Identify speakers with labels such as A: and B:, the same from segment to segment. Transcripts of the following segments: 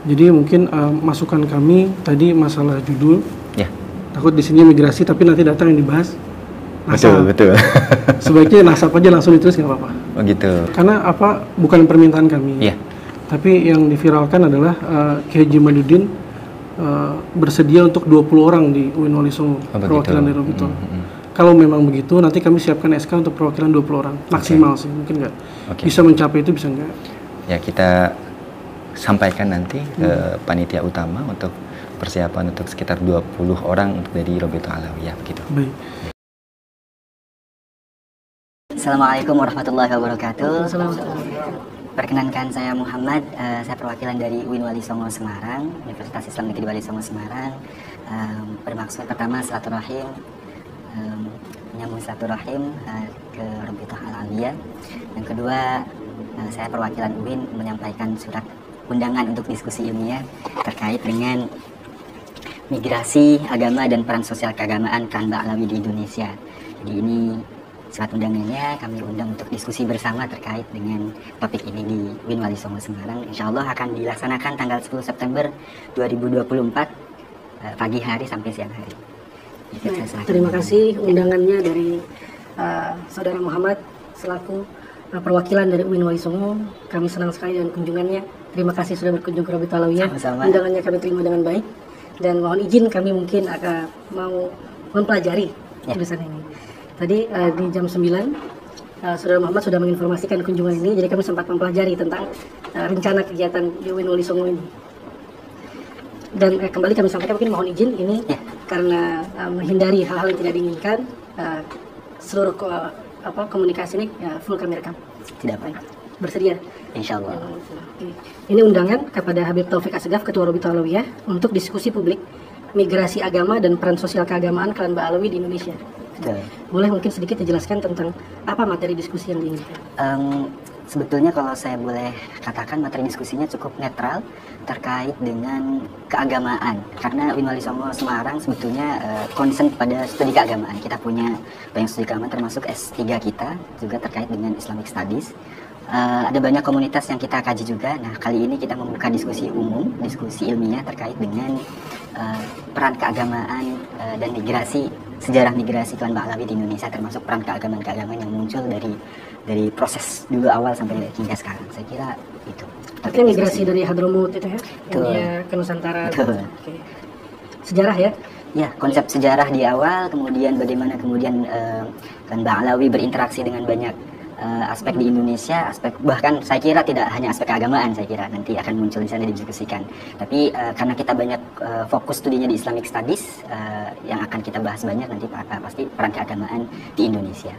A: Jadi mungkin masukan kami tadi masalah judul.
B: Ya.
A: Takut di sini migrasi tapi nanti datang yang dibahas nasab.
B: Betul.
A: Sebaiknya nasab aja langsung ditulis nggak apa-apa.
B: Oh gitu.
A: Karena apa? Bukan permintaan kami.
B: Iya.
A: Tapi yang diviralkan adalah Kiai Haji Maduddin bersedia untuk 20 orang di UIN Wali Songo, perwakilan dari Robitul. Kalau memang begitu, nanti kami siapkan SK untuk perwakilan 20 orang. Maksimal sih, mungkin nggak. Bisa mencapai itu, bisa nggak. Ya,
B: kita sampaikan nanti ke panitia utama untuk persiapan untuk sekitar 20 orang untuk dari Robitul Alawiyah, begitu.
A: Baik.
C: Assalamualaikum warahmatullahi wabarakatuh. Perkenankan saya Muhammad, saya perwakilan dari UIN Wali Songo Semarang, Universitas Islam Negeri Wali Songo Semarang. Bermaksud pertama silaturahim, menyambung silaturahim ke Robitul Alawiyah. Yang kedua, saya perwakilan UIN menyampaikan surat undangan untuk diskusi ilmiah terkait dengan migrasi agama dan peran sosial keagamaan Kelanba Alawi di Indonesia. Jadi ini surat undangannya kami undang untuk diskusi bersama terkait dengan topik ini di UIN Wali Songo Semarang. Insya Allah akan dilaksanakan tanggal 10 September 2024 pagi hari sampai siang hari.
D: Terima kasih undangannya dari Saudara Muhammad selaku perwakilan dari UIN Wali Songo. Kami senang sekali dengan kunjungannya. Terima kasih sudah berkunjung ke Robitul Alawiyah. Undangannya kami terima dengan baik. Dan mohon izin kami mungkin akan mau mempelajari tulisan ini. Tadi di jam 9 Saudara Muhammad sudah menginformasikan kunjungan ini, jadi kami sempat mempelajari tentang rencana kegiatan di UIN Wali Songo ini. Dan kembali kami sampaikan, mungkin mohon izin ini karena menghindari hal-hal yang tidak diinginkan, seluruh komunikasi ini full kami rekam.
C: Tidak apa.
D: Bersedia?
C: Insya Allah.
D: Ini undangan kepada Habib Taufik Assegaf, Ketua Robitul Alawiyah, untuk diskusi publik migrasi agama dan peran sosial keagamaan Kelanba Alawi di Indonesia.
C: Betul.
D: Boleh mungkin sedikit dijelaskan tentang apa materi diskusi yang diinginkan?
C: Sebetulnya kalau saya boleh katakan materi diskusinya cukup netral terkait dengan keagamaan. Karena UIN Wali Songo Semarang sebetulnya concern pada studi keagamaan. Kita punya banyak studi keagamaan termasuk S3 kita juga terkait dengan Islamic Studies. Ada banyak komunitas yang kita kaji juga. Nah, kali ini kita membuka diskusi umum, diskusi ilmiah terkait dengan peran keagamaan dan migrasi, sejarah migrasi Kelanba Alawi di Indonesia, termasuk peran keagamaan-keagamaan yang muncul dari proses dulu awal sampai hingga sekarang. Saya kira itu.
D: Artinya migrasi dari Hadramut itu ya, India ke Nusantara. Okay. Sejarah ya?
C: Ya, konsep sejarah di awal, kemudian bagaimana kemudian Kelanba Alawi berinteraksi dengan banyak aspek di Indonesia, aspek bahkan saya kira tidak hanya aspek keagamaan, saya kira nanti akan muncul di sana didiskusikan. Tapi karena kita banyak fokus studinya di Islamic Studies, yang akan kita bahas banyak nanti pasti peran keagamaan di Indonesia.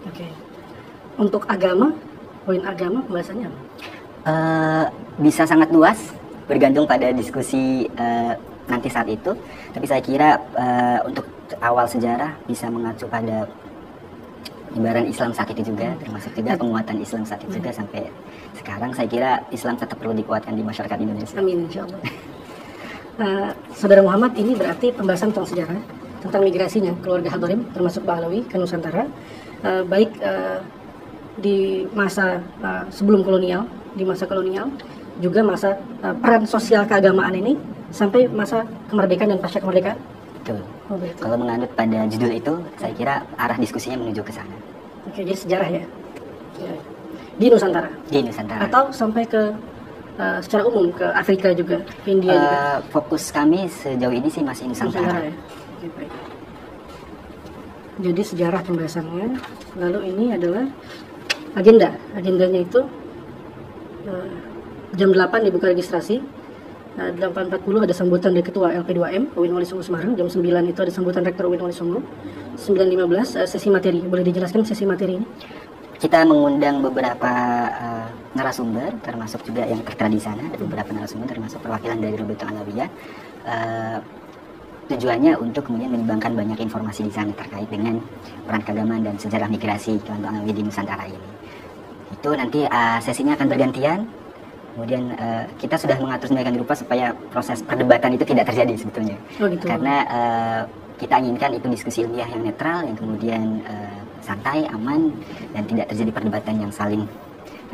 D: Oke. Untuk agama, poin agama pembahasannya apa?
C: Bisa sangat luas, bergantung pada diskusi nanti saat itu. Tapi saya kira untuk awal sejarah bisa mengacu pada penyebaran Islam saat itu juga, termasuk juga penguatan Islam saat itu juga sampai sekarang. Saya kira Islam tetap perlu dikuatkan di masyarakat Indonesia.
D: Amin, insya Allah. Saudara Muhammad, ini berarti pembahasan tentang sejarah, tentang migrasinya keluarga Hadrim termasuk Alawi ke Nusantara, baik di masa sebelum kolonial, di masa kolonial, juga masa peran sosial keagamaan ini sampai masa kemerdekaan dan pasca kemerdekaan.
C: Betul. Kalau menganut pada judul itu, saya kira arah diskusinya menuju ke sana.
D: Oke, jadi sejarah ya. Di Nusantara.
C: Di Nusantara.
D: Atau sampai ke secara umum ke Afrika juga, ke India juga.
C: Fokus kami sejauh ini sih masih Nusantara.
D: Ya. Oke, baik. Jadi sejarah pembahasannya. Lalu ini adalah agenda. Agendanya itu jam 8 dibuka registrasi. 8.40 ada sambutan dari Ketua LP2M UIN Wali Songo Semarang. Jam 9 itu ada sambutan Rektor UIN Wali Songo. 9.15 sesi materi. Boleh dijelaskan sesi materi ini?
C: Kita mengundang beberapa narasumber, termasuk juga yang tertera di sana. Ada beberapa narasumber termasuk perwakilan dari Robitul Alawiyah. Tujuannya untuk kemudian menyumbangkan banyak informasi di sana terkait dengan peran keagamaan dan sejarah migrasi Kelanba Alawi di Nusantara ini. Itu nanti sesinya akan bergantian. Kemudian kita sudah mengatur sedemikian rupa supaya proses perdebatan itu tidak terjadi sebetulnya.
D: Oh, gitu.
C: Karena kita inginkan itu diskusi ilmiah yang netral, yang kemudian santai, aman, dan tidak terjadi perdebatan yang saling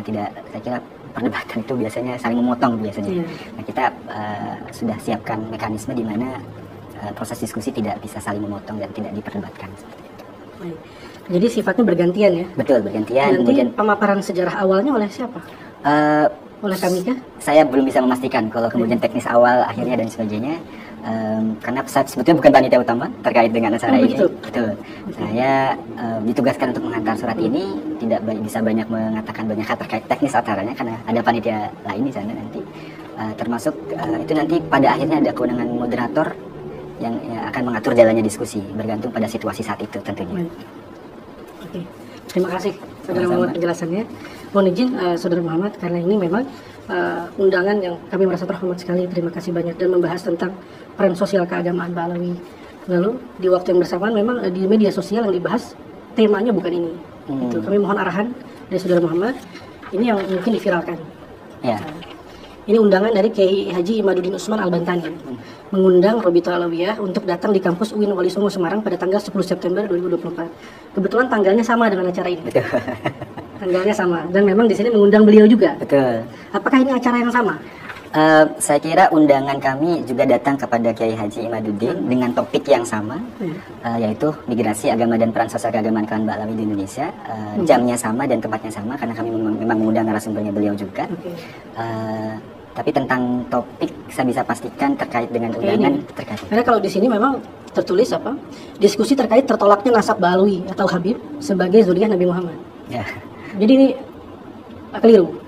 C: tidak, saya kira perdebatan itu biasanya saling memotong biasanya. Nah, kita sudah siapkan mekanisme di mana proses diskusi tidak bisa saling memotong dan tidak diperdebatkan seperti itu.
D: Baik. Jadi sifatnya bergantian ya?
C: Betul, bergantian.
D: Nanti
C: kemudian
D: pemaparan sejarah awalnya oleh siapa? Oleh kami kah?
C: Saya belum bisa memastikan kalau kemudian teknis awal, akhirnya dan sebagainya. Karena sebetulnya bukan panitia utama terkait dengan acara ini. Betul. Saya ditugaskan untuk menghantar surat ini, tidak bisa banyak mengatakan banyak hal terkait teknis acaranya karena ada panitia lain di sana nanti. Termasuk itu nanti pada akhirnya ada kewenangan moderator yang akan mengatur jalannya diskusi, bergantung pada situasi saat itu tentunya.
D: Oke. Terima kasih Saudara Muhammad penjelasannya. Mohon izin Saudara Muhammad, karena ini memang undangan yang kami merasa terhormat sekali. Terima kasih banyak dan membahas tentang peran sosial keagamaan Ba'alawi. Lalu di waktu yang bersamaan memang di media sosial yang dibahas temanya bukan ini. Itu kami mohon arahan dari Saudara Muhammad. Ini yang mungkin diviralkan.
C: Ya.
D: Ini undangan dari Kiai Haji Imaduddin Usman Al-Bantani mengundang Robito Alawiyah untuk datang di kampus UIN Wali Songo Semarang pada tanggal 10 September 2024. Kebetulan tanggalnya sama dengan acara ini.
C: Betul.
D: Tanggalnya sama dan memang di sini mengundang beliau juga.
C: Betul.
D: Apakah ini acara yang sama?
C: Saya kira undangan kami juga datang kepada Kiai Haji Imaduddin dengan topik yang sama, yaitu migrasi agama dan peran sosial keagamaan kalangan Ba'alawi di Indonesia. Jamnya sama dan tempatnya sama karena kami memang mengundang narasumbernya beliau juga. Tapi tentang topik saya bisa pastikan terkait dengan undangan terkait.
D: Karena kalau di sini memang tertulis apa? Diskusi terkait tertolaknya nasab Ba'alawi atau Habib sebagai zuriyah Nabi Muhammad. Ya. Jadi ini keliru.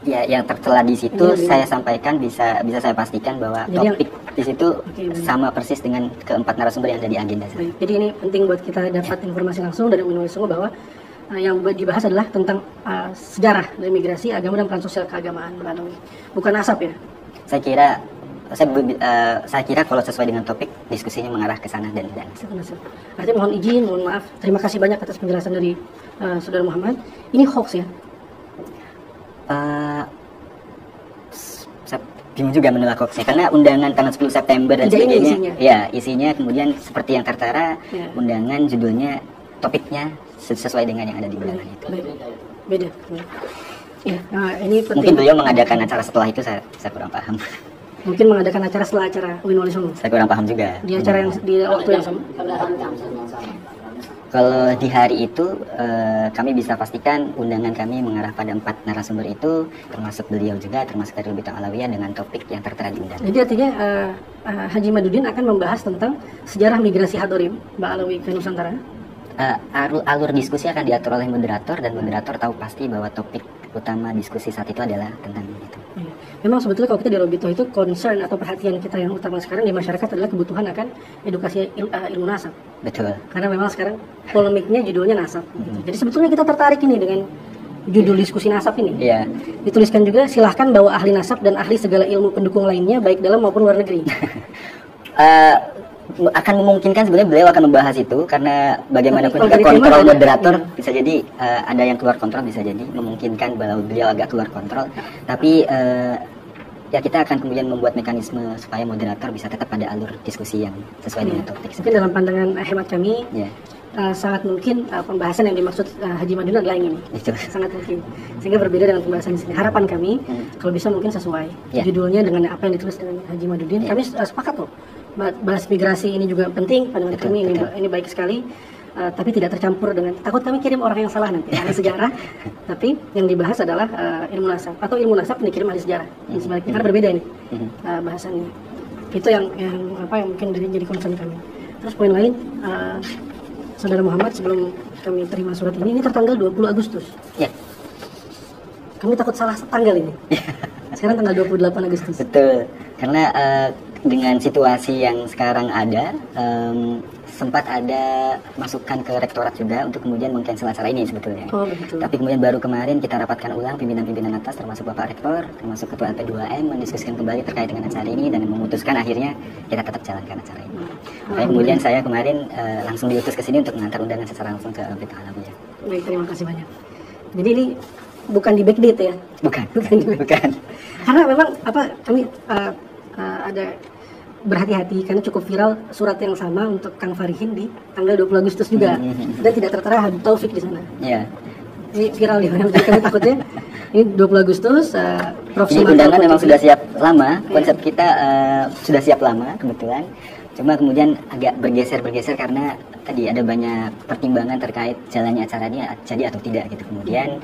C: Ya, yang tertera di situ saya sampaikan bisa saya pastikan bahwa topik di situ sama persis dengan keempat narasumber yang ada di agenda.
D: Jadi ini penting buat kita dapat informasi langsung dari UIN Wali Songo bahwa yang dibahas adalah tentang sejarah dan migrasi agama dan peran sosial keagamaan Ba'alawi, bukan nasab ya. Saya kira kalau sesuai dengan topik diskusinya mengarah ke sana dan artinya mohon izin, mohon maaf, terima kasih banyak atas penjelasan dari Saudara Muhammad. Ini hoax ya?
C: Saya bingung juga menolak hoaxnya karena undangan tanggal 10 September dan sebagainya. Isinya kemudian seperti yang tertera, undangan judulnya, topiknya sesuai dengan yang ada di belakang itu.
D: Beda. Ya, ini penting.
C: Mungkin beliau mengadakan acara setelah itu, saya kurang paham.
D: Mungkin mengadakan acara setelah acara UIN Wali Songo.
C: Saya kurang paham juga.
D: Di acara yang di waktu yang sama.
C: Kalau di hari itu kami bisa pastikan undangan kami mengarah pada 4 narasumber itu, termasuk beliau juga, termasuk dari Robito Alawiyah dengan topik yang tertera di undangan.
D: Jadi artinya Haji Imaduddin akan membahas tentang sejarah migrasi Hadorim Ba'alawi ke Nusantara.
C: Alur diskusi akan diatur oleh moderator dan moderator tahu pasti bahwa topik utama diskusi saat itu adalah tentang itu.
D: Memang sebetulnya kalau kita di Robito itu concern atau perhatian kita yang utama sekarang di masyarakat adalah kebutuhan akan edukasi ilmu nasab.
C: Betul.
D: Karena memang sekarang polemiknya judulnya nasab. Jadi sebetulnya kita tertarik ini dengan judul diskusi nasab ini.
C: Iya.
D: Dituliskan juga silahkan bawa ahli nasab dan ahli segala ilmu pendukung lainnya baik dalam maupun luar negeri.
C: Akan memungkinkan sebenarnya beliau akan membahas itu karena bagaimanapun juga kontrol moderator bisa jadi ada yang keluar kontrol, bisa jadi memungkinkan bahwa beliau agak keluar kontrol, tapi ya kita akan kemudian membuat mekanisme supaya moderator bisa tetap pada alur diskusi yang sesuai dengan topik.
D: Mungkin dalam pandangan hemat kami sangat mungkin pembahasan yang dimaksud Haji Imaduddin adalah yang ini. Sangat mungkin, sehingga berbeda dengan pembahasan di sini. Harapan kami kalau bisa mungkin sesuai judulnya dengan apa yang ditulis dengan Haji Imaduddin. Kami sepakat loh, bahas migrasi ini juga penting, pandangan kami ini baik sekali, tapi tidak tercampur dengan, takut kami kirim orang yang salah nanti, ahli sejarah, tapi yang dibahas adalah ilmu nasab, atau ilmu nasab dikirim ahli sejarah, sebaliknya, karena berbeda ini bahasannya. Itu yang mungkin jadi concern kami. Terus poin lain, Saudara Muhammad, sebelum kami terima surat ini tertanggal 20 Agustus. Ya. Kami takut salah tanggal ini. Sekarang tanggal 28 Agustus.
C: Betul, karena dengan situasi yang sekarang ada, sempat ada masukan ke rektorat juga untuk kemudian meng-cancel acara ini sebetulnya. Tapi kemudian baru kemarin kita rapatkan ulang pimpinan-pimpinan atas, termasuk Bapak Rektor, termasuk Ketua LP2M, mendiskusikan kembali terkait dengan acara ini dan memutuskan akhirnya kita tetap jalankan acara ini. Kemudian saya kemarin langsung diutus ke sini untuk mengantar undangan secara langsung ke Robito Alawiyah.
D: Baik, terima kasih banyak. Jadi ini bukan di backdate ya?
C: Bukan.
D: Karena memang kami ada berhati-hati karena cukup viral surat yang sama untuk Kang Farihin di tanggal 20 Agustus juga dan tidak tertera Habib Taufik di sana.
C: Iya.
D: Ini viral di mana, jadi kami takutnya Ini 20 Agustus, Prof.
C: Ini undangan memang sudah siap lama, konsep kita sudah siap lama kebetulan. Cuma kemudian agak bergeser karena tadi ada banyak pertimbangan terkait jalannya acaranya jadi atau tidak gitu. Kemudian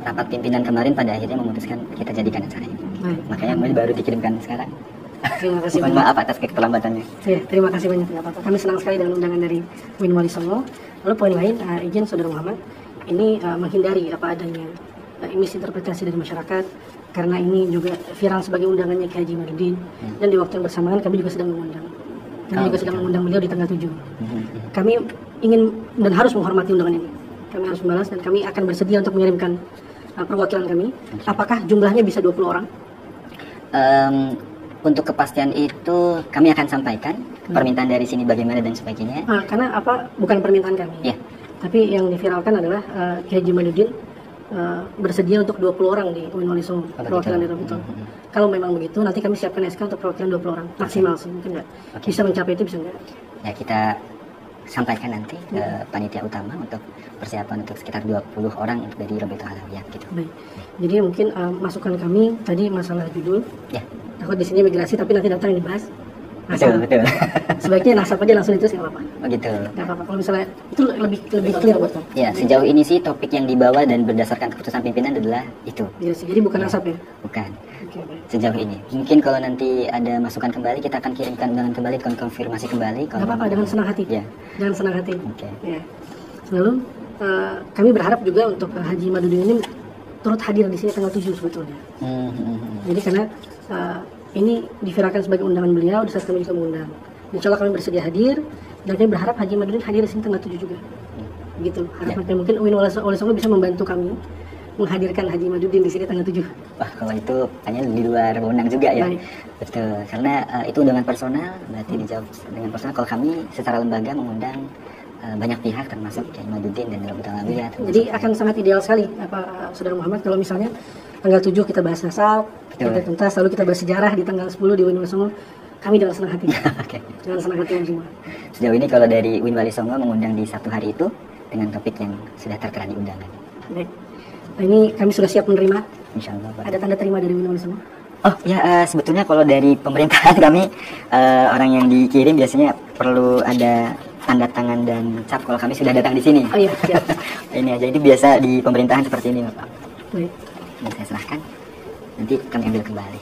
C: rapat pimpinan kemarin pada akhirnya memutuskan kita jadikan acara ini. Makanya baru dikirimkan sekarang.
D: Terima kasih
C: Mohon maaf atas keterlambatannya.
D: Ya, terima kasih banyak, nggak apa-apa. Kami senang sekali dengan undangan dari Uin Wali Songo. Lalu poin lain, izin Saudara Muhammad, ini menghindari apa adanya misinterpretasi dari masyarakat, karena ini juga viral sebagai undangannya Kiai Haji Imaduddin, dan di waktu yang bersamaan kami juga sedang mengundang. Sedang mengundang beliau di tanggal 7. Kami ingin dan harus menghormati undangan ini. Kami harus membalas dan kami akan bersedia untuk mengirimkan perwakilan kami. Apakah jumlahnya bisa 20 orang?
C: Untuk kepastian itu kami akan sampaikan permintaan dari sini bagaimana dan sebagainya.
D: Karena bukan permintaan kami.
C: Ya.
D: Tapi yang diviralkan adalah Kiai Haji Imaduddin bersedia untuk 20 orang di Uin Wali Songo perwakilan dari Robitul. Kalau memang begitu, nanti kami siapkan SK untuk perwakilan 20 orang maksimal sih, mungkin nggak bisa mencapai itu, bisa nggak?
C: Ya, kita sampaikan nanti ke panitia utama untuk persiapan untuk sekitar 20 orang untuk dari Robitul Alawiyah gitu.
D: Baik. Jadi mungkin masukan kami tadi masalah judul.
C: Ya.
D: Takut di sini migrasi tapi nanti datang yang dibahas.
C: Betul.
D: Sebaiknya nasab aja langsung ditulis, nggak apa-apa.
C: Begitu.
D: Nggak apa-apa. Kalau misalnya itu lebih clear buat kamu.
C: Ya, sejauh ini sih topik yang dibawa dan berdasarkan keputusan pimpinan adalah itu.
D: Ya, jadi bukan nasab ya?
C: Bukan.
D: Oke, baik.
C: Sejauh ini. Mungkin kalau nanti ada masukan kembali, kita akan kirimkan undangan kembali, konfirmasi kembali.
D: Nggak apa-apa, dengan senang hati.
C: Ya.
D: Dengan senang hati.
C: Oke.
D: Ya. Lalu kami berharap juga untuk Haji Imaduddin ini turut hadir di sini tanggal 7 sebetulnya. Jadi karena ini diviralkan sebagai undangan beliau, di saat kami juga mengundang. Insya Allah kami bersedia hadir, dan kami berharap Haji Imaduddin hadir di sini tanggal 7 juga. Gitu. Harapan kami mungkin Uin Wali Songo bisa membantu kami menghadirkan Haji Imaduddin di sini tanggal 7.
C: Wah, kalau itu hanya di luar wewenang juga ya.
D: Baik.
C: Betul. Karena itu undangan personal, berarti dijawab dengan personal. Kalau kami secara lembaga mengundang banyak pihak termasuk Kiai Imaduddin dan Robitul Alawiyah.
D: Jadi akan sangat ideal sekali Saudara Muhammad kalau misalnya tanggal 7 kita bahas nasab, kita tuntas, lalu kita bahas sejarah di tanggal 10 di Uin Wali Songo. Kami dengan senang hati.
C: Oke.
D: Dengan senang hati yang semua.
C: Sejauh ini kalau dari Uin Wali Songo mengundang di satu hari itu dengan topik yang sudah tertera di undangan.
D: Baik. Nah, ini kami sudah siap menerima.
C: Insya Allah. Pak.
D: Ada tanda terima dari Uin Wali Songo?
C: Oh ya, sebetulnya kalau dari pemerintahan kami orang yang dikirim biasanya perlu ada tanda tangan dan cap kalau kami sudah datang di sini.
D: Oh iya, siap.
C: Ini aja, itu biasa di pemerintahan seperti ini, Bapak.
D: Baik.
C: Ini saya serahkan. Nanti kami ambil kembali.